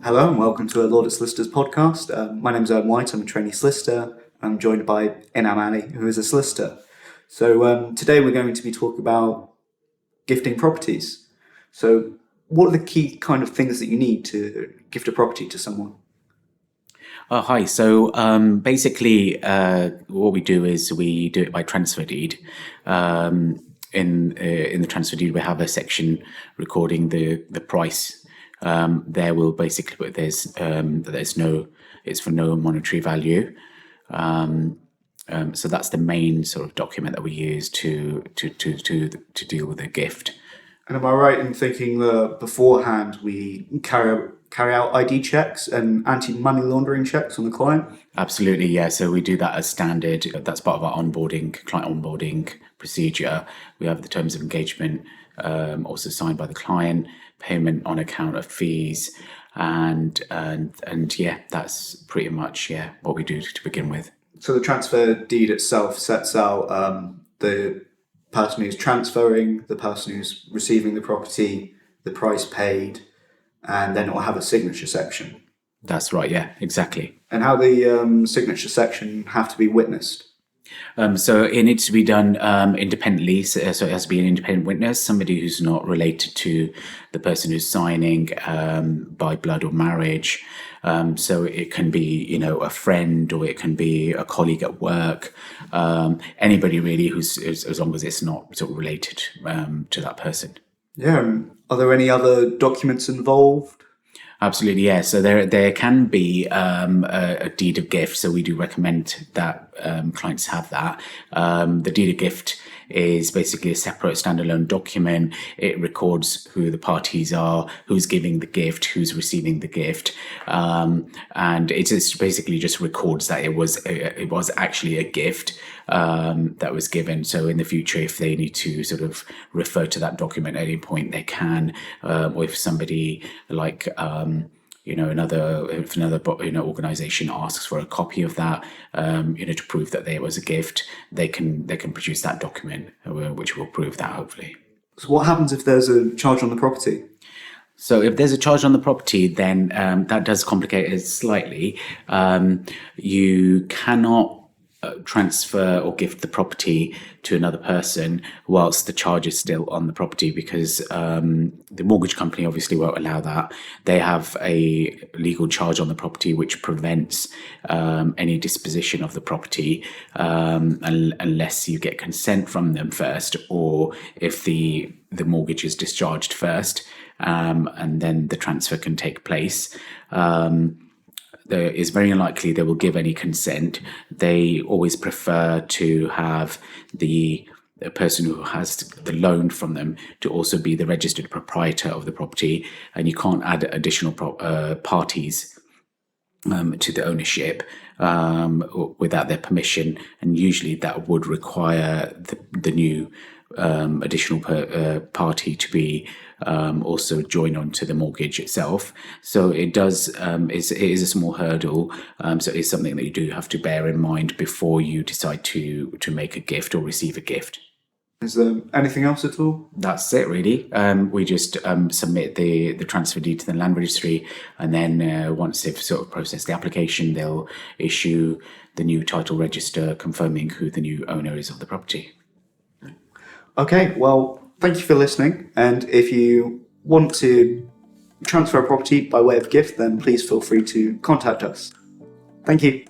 Hello and welcome to a Laudit Solicitors podcast. My name is Owen White, I'm a trainee solicitor. I'm joined by Inam Ali, who is a solicitor. So today we're going to be talking about gifting properties. So what are the key kind of things that you need to gift a property to someone? Hi. So basically, what we do is we do it by transfer deed. In the transfer deed, we have a section recording the price. There will basically, but it's for no monetary value. So that's the main sort of document that we use to deal with a gift. And am I right in thinking that beforehand we carry out ID checks and anti-money laundering checks on the client? Absolutely, yeah. So we do that as standard. That's part of our client onboarding procedure. We have the terms of engagement also signed by the client, payment on account of fees, and yeah, that's pretty much what we do to begin with. So the transfer deed itself sets out the person who's transferring, the person who's receiving the property, the price paid, and then it will have a signature section. That's right, yeah, exactly. And how the signature section have to be witnessed? So it needs to be done independently. So it has to be an independent witness, somebody who's not related to the person who's signing by blood or marriage. So it can be, a friend, or it can be a colleague at work. Anybody really who's, as long as it's not sort of related to that person. Yeah. Are there any other documents involved? Absolutely, yeah. So there can be a deed of gift. So we do recommend that clients have that. The deed of gift is basically a separate standalone document. It records who the parties are, who's giving the gift, who's receiving the gift, and it just basically just records that it was actually a gift that was given. So in the future, if they need to sort of refer to that document at any point, they can. Or if somebody like another organization asks for a copy of that, to prove that it was a gift, they can produce that document, which will prove that, hopefully. So what happens if there's a charge on the property? So if there's a charge on the property, then that does complicate it slightly. You cannot transfer or gift the property to another person whilst the charge is still on the property, because the mortgage company obviously won't allow that. They have a legal charge on the property which prevents any disposition of the property unless you get consent from them first, or if the mortgage is discharged first, and then the transfer can take place. It's very unlikely they will give any consent. They always prefer to have the person who has the loan from them to also be the registered proprietor of the property, and you can't add additional parties to the ownership without their permission, and usually that would require the new additional party to be also join on to the mortgage itself. So it is a small hurdle. So it's something that you do have to bear in mind before you decide to make a gift or receive a gift. Is there anything else at all? That's it, really. We just submit the transfer deed to the land registry, and then once they've sort of processed the application, they'll issue the new title register confirming who the new owner is of the property. Okay, well, thank you for listening. And if you want to transfer a property by way of gift, then please feel free to contact us. Thank you.